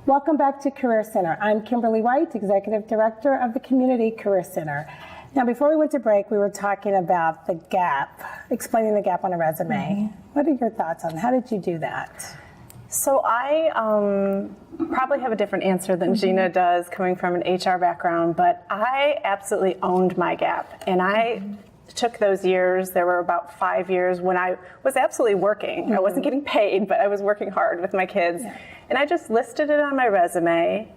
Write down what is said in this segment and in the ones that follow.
Welcome back to Career Center. I'm Kimberly White, Executive Director of the Community Career Center. Now, before we went to break, we were talking about the gap, explaining the gap on a resume. What are your thoughts on how did you do that? So I probably have a different answer than Gina does, coming from an HR background, but I absolutely owned my gap, and I took those years. There were about 5 years when I was absolutely working. I wasn't getting paid, but I was working hard with my kids. And I just listed it on my resume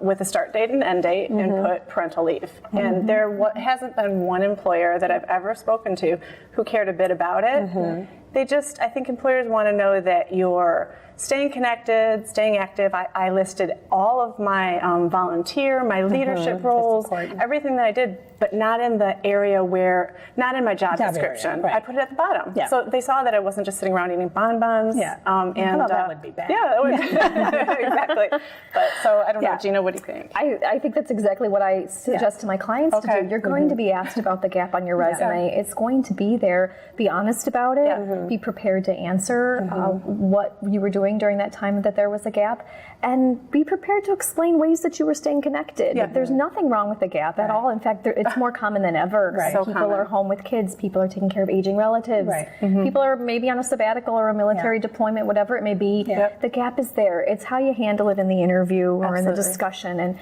with a start date and end date and put parental leave. And there hasn't been one employer that I've ever spoken to who cared a bit about it. They just, I think employers want to know that you're staying connected, staying active. I listed all of my volunteer, my leadership roles, everything that I did, but not in the area where, not in my job description. I put it at the bottom. So they saw that I wasn't just sitting around eating bonbons. And that would be bad. Yeah, that would be exactly. But so I don't know, Gina, what do you think? I think that's exactly what I suggest to my clients to do. You're going to be asked about the gap on your resume. It's going to be there. Be honest about it. Be prepared to answer what you were doing during that time that there was a gap, and be prepared to explain ways that you were staying connected. There's nothing wrong with the gap at all. In fact, it's more common than ever. So people are home with kids. People are taking care of aging relatives. People are maybe on a sabbatical or a military deployment, whatever it may be. The gap is there. It's how you handle it in the interview or in the discussion. And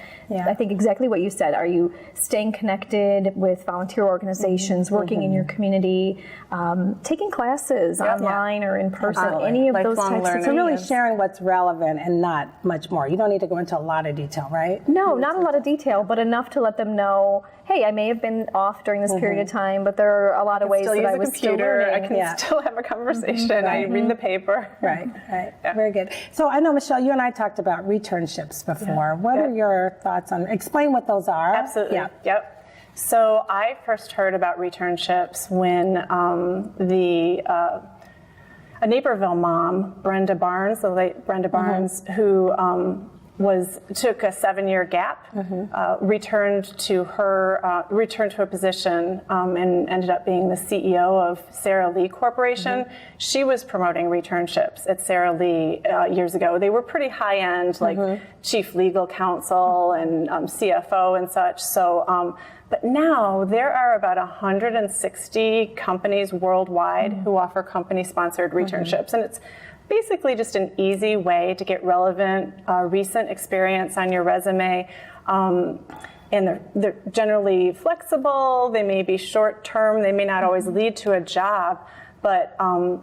I think exactly what you said. Are you staying connected with volunteer organizations, working in your community, taking classes online or in person, any of those types of things? So really sharing what's relevant and not much more. You don't need to go into a lot of detail, right? No, not a lot of detail, but enough to let them know, hey, I may have been off during this period of time, but there are a lot of ways that I was still learning. I can still have a conversation. I read the paper. Very good. So I know, Michelle, you and I talked about returnships before. What are your thoughts on, explain what those are. Absolutely. So I first heard about returnships when a Naperville mom, Brenda Barnes, the late Brenda Barnes, who took a 7-year gap, returned to a position, and ended up being the CEO of Sara Lee Corporation. She was promoting returnships at Sara Lee years ago. They were pretty high end, like chief legal counsel and CFO and such. So. But now there are about 160 companies worldwide who offer company-sponsored returnships, and it's basically just an easy way to get relevant, recent experience on your resume. And they're generally flexible. They may be short-term. They may not always lead to a job, but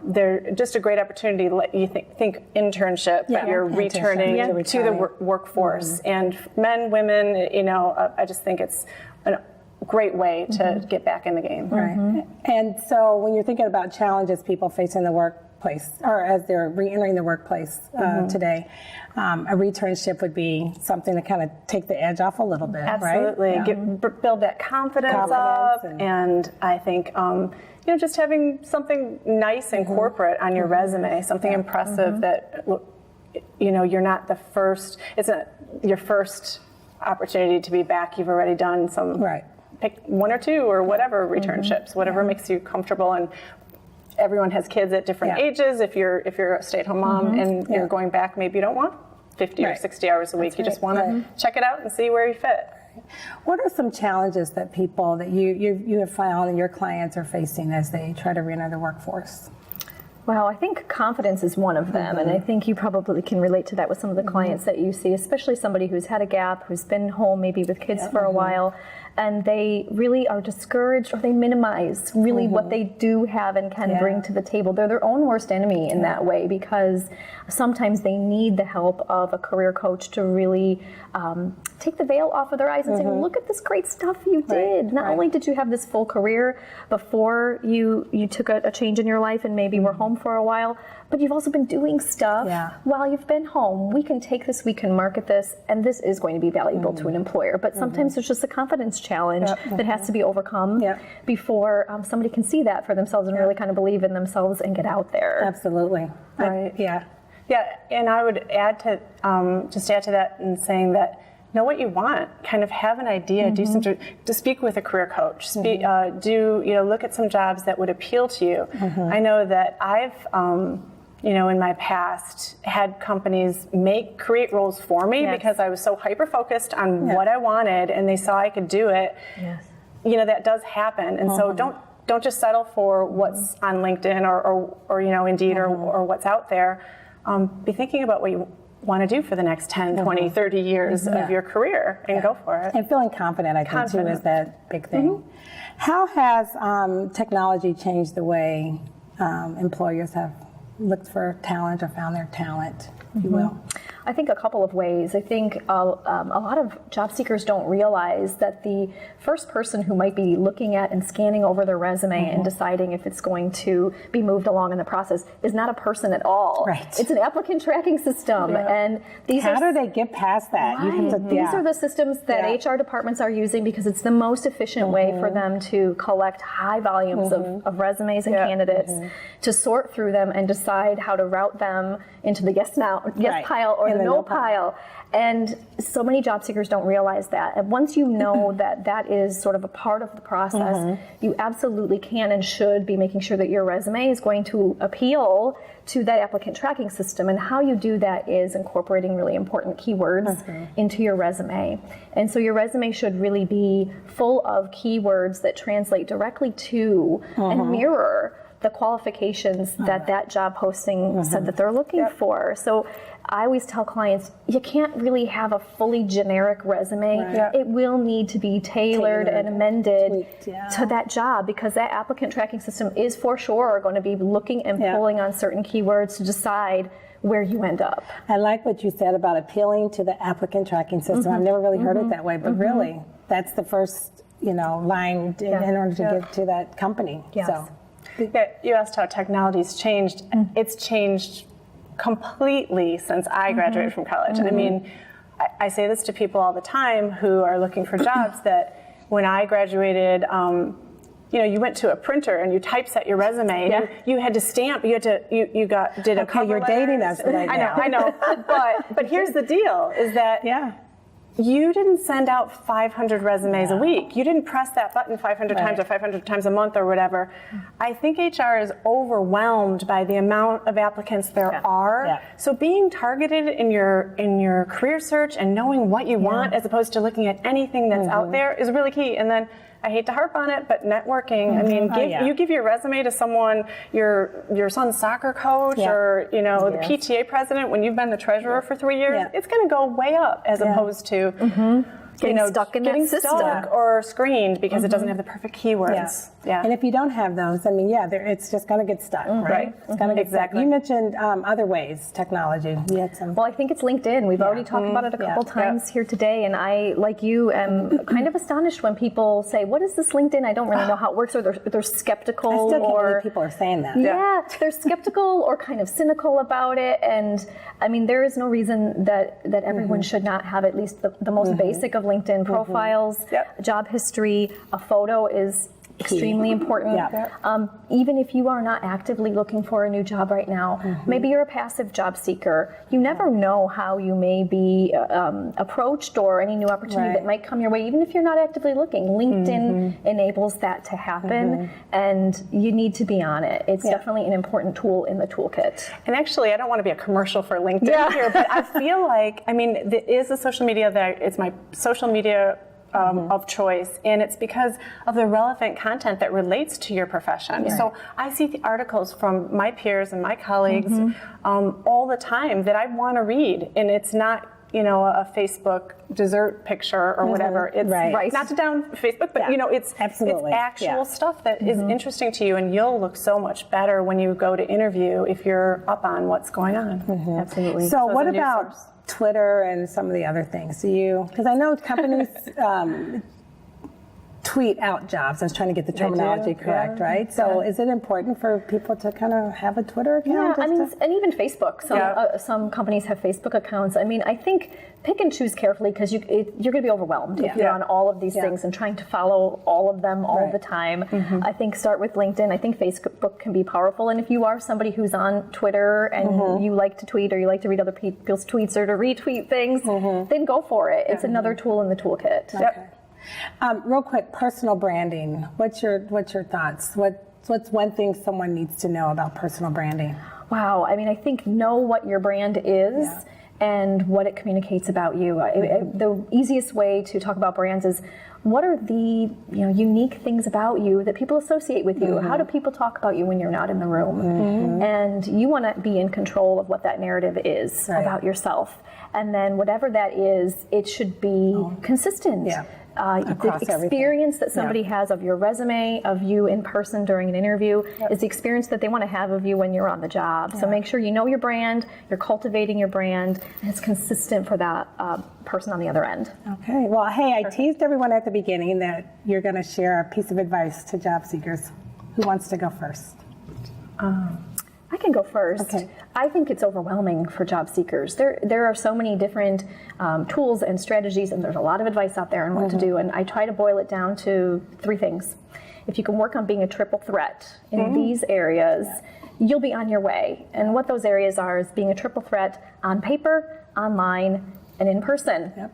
they're just a great opportunity to let you think internship. You're returning to the workforce, and men, women. I just think it's a great way to get back in the game. And so when you're thinking about challenges people face in the workplace, or as they're re-entering the workplace today, a returnship would be something to kind of take the edge off a little bit. Absolutely. Build that confidence up, and I think just having something nice and corporate on your resume, something impressive that you're not the first. It's not your first opportunity to be back. You've already done some. Pick 1 or 2 or whatever returnships, whatever makes you comfortable. And everyone has kids at different ages. If you're a stay-at-home mom and you're going back, maybe you don't want 50 or 60 hours a week. You just want to check it out and see where you fit. What are some challenges that people that you have found and your clients are facing as they try to re-enter the workforce? Well, I think confidence is one of them, and I think you probably can relate to that with some of the clients that you see, especially somebody who's had a gap, who's been home maybe with kids for a while, and they really are discouraged, or they minimize really what they do have and can bring to the table. They're their own worst enemy in that way, because sometimes they need the help of a career coach to really take the veil off of their eyes and say, look at this great stuff you did. Not only did you have this full career before you took a change in your life and maybe were home for a while, but you've also been doing stuff while you've been home. We can take this, we can market this, and this is going to be valuable to an employer. But sometimes there's just a confidence challenge that has to be overcome before somebody can see that for themselves and really kind of believe in themselves and get out there. Absolutely. Yeah, and I would add to that in saying that know what you want, kind of have an idea, do some to speak with a career coach, look at some jobs that would appeal to you. I know that I've in my past, had companies create roles for me because I was so hyper-focused on what I wanted and they saw I could do it. Yes. That does happen. And so don't just settle for what's on LinkedIn or Indeed or what's out there. Be thinking about what you want to do for the next 10, 20, 30 years of your career and go for it. And feeling confident, I think, too, is that big thing. How has technology changed the way employers have looked for talent or found their talent, if you will? I think a couple of ways. I think a lot of job seekers don't realize that the first person who might be looking at and scanning over their resume and deciding if it's going to be moved along in the process is not a person at all. Right. It's an applicant tracking system. And these How do they get past that? You have to, These are the systems that HR departments are using because it's the most efficient way for them to collect high volumes of resumes and candidates, to sort through them and decide how to route them into the yes pile or the no pile. And so many job seekers don't realize that. And once you know that that is sort of a part of the process, you absolutely can and should be making sure that your resume is going to appeal to that applicant tracking system. And how you do that is incorporating really important keywords into your resume. And so your resume should really be full of keywords that translate directly to and mirror the qualifications that job posting said that they're looking for. So I always tell clients, you can't really have a fully generic resume. It will need to be tailored and amended to that job, because that applicant tracking system is for sure going to be looking and pulling on certain keywords to decide where you end up. I like what you said about appealing to the applicant tracking system. I've never really heard it that way, but really, that's the first line in order to get to that company. Yes. So. You asked how technology's changed. It's changed completely since I graduated from college. I mean, I say this to people all the time who are looking for jobs, that when I graduated, you went to a printer and you typeset your resume. And you had to stamp. You had to. You did a cover you're letter. dating us right now. I know. But here's the deal: is that you didn't send out 500 resumes a week. You didn't press that button 500 times or 500 times a month or whatever. I think HR is overwhelmed by the amount of applicants there are. So being targeted in your career search and knowing what you want as opposed to looking at anything that's out there is really key. And then I hate to harp on it, but networking. I mean, you give your resume to someone, your son's soccer coach or the PTA president when you've been the treasurer for 3 years. It's going to go way up as opposed to getting stuck in that system or screened because it doesn't have the perfect keywords. And if you don't have those, I mean, it's just going to get stuck, right? It's going to get stuck. You mentioned other ways, technology. You had some. Well, I think it's LinkedIn. We've already talked about it a couple times here today, and I, like you, am kind of astonished when people say, "What is this LinkedIn? I don't really know how it works," or they're skeptical. I still can't believe people are saying that. Yeah, they're skeptical or kind of cynical about it, and I mean, there is no reason that everyone should not have at least the most basic of LinkedIn profiles, job history. A photo is extremely important. Even if you are not actively looking for a new job right now, maybe you're a passive job seeker. You never know how you may be approached or any new opportunity that might come your way, even if you're not actively looking. LinkedIn enables that to happen, and you need to be on it. It's definitely an important tool in the toolkit. And actually, I don't want to be a commercial for LinkedIn here, but I feel like, it is a social media it's my social media of choice, and it's because of the relevant content that relates to your profession. So I see the articles from my peers and my colleagues all the time that I want to read, and it's not a Facebook dessert picture or whatever. It's not to down Facebook, but it's actual stuff that is interesting to you, and you'll look so much better when you go to interview if you're up on what's going on. Absolutely. So what about Twitter and some of the other things? Because I know companies tweet out jobs. I was trying to get the terminology correct, right? So is it important for people to kind of have a Twitter account? Yeah, and even Facebook. Some companies have Facebook accounts. I mean, I think pick and choose carefully, because you're going to be overwhelmed if you're on all of these things and trying to follow all of them all the time. I think start with LinkedIn. I think Facebook can be powerful. And if you are somebody who's on Twitter and you like to tweet, or you like to read other people's tweets or to retweet things, then go for it. It's another tool in the toolkit. Real quick, personal branding. What's your thoughts? What's one thing someone needs to know about personal branding? Wow, I mean, I think know what your brand is and what it communicates about you. The easiest way to talk about brands is what are the unique things about you that people associate with you? How do people talk about you when you're not in the room? And you want to be in control of what that narrative is about yourself. And then whatever that is, it should be consistent. The experience that somebody has of your resume, of you in person during an interview, is the experience that they want to have of you when you're on the job. So make sure you know your brand, you're cultivating your brand, and it's consistent for that person on the other end. Okay, well, hey, I teased everyone at the beginning that you're going to share a piece of advice to job seekers. Who wants to go first? I can go first. Okay. I think it's overwhelming for job seekers. There are so many different tools and strategies, and there's a lot of advice out there on what to do, and I try to boil it down to 3 things. If you can work on being a triple threat in these areas, you'll be on your way. And what those areas are is being a triple threat on paper, online, and in person.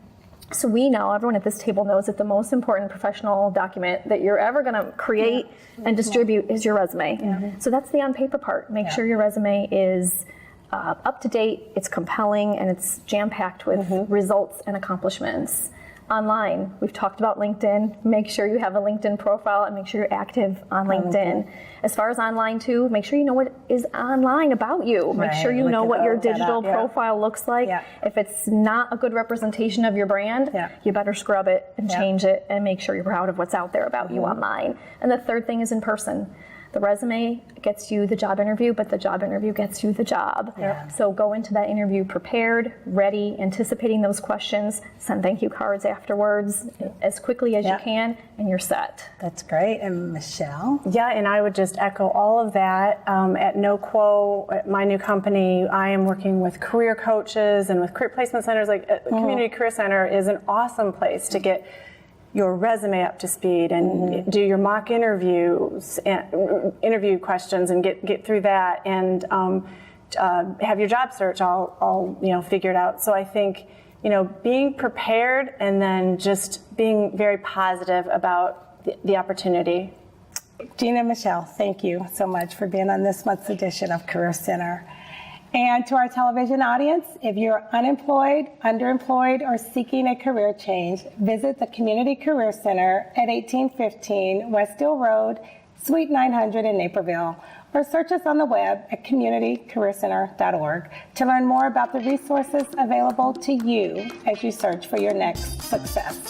So we know, everyone at this table knows that the most important professional document that you're ever going to create and distribute is your resume. So that's the on-paper part. Make sure your resume is up to date, it's compelling, and it's jam-packed with results and accomplishments. Online, we've talked about LinkedIn. Make sure you have a LinkedIn profile and make sure you're active on LinkedIn. As far as online too, make sure you know what is online about you. Make sure you know what your digital profile looks like. If it's not a good representation of your brand, you better scrub it and change it and make sure you're proud of what's out there about you online. And the third thing is in person. The resume gets you the job interview, but the job interview gets you the job. So go into that interview prepared, ready, anticipating those questions, send thank you cards afterwards as quickly as you can, and you're set. That's great. And Michelle? Yeah, and I would just echo all of that. At NoQuo, at my new company, I am working with career coaches and with career placement centers. Like Community Career Center is an awesome place to get your resume up to speed and do your mock interviews, and interview questions, and get through that, and have your job search all figured out. So I think being prepared and then just being very positive about the opportunity. Gina and Michelle, thank you so much for being on this month's edition of Career Center. And to our television audience, if you're unemployed, underemployed, or seeking a career change, visit the Community Career Center at 1815 West Diehl Road, Suite 900 in Naperville, or search us on the web at communitycareercenter.org to learn more about the resources available to you as you search for your next success.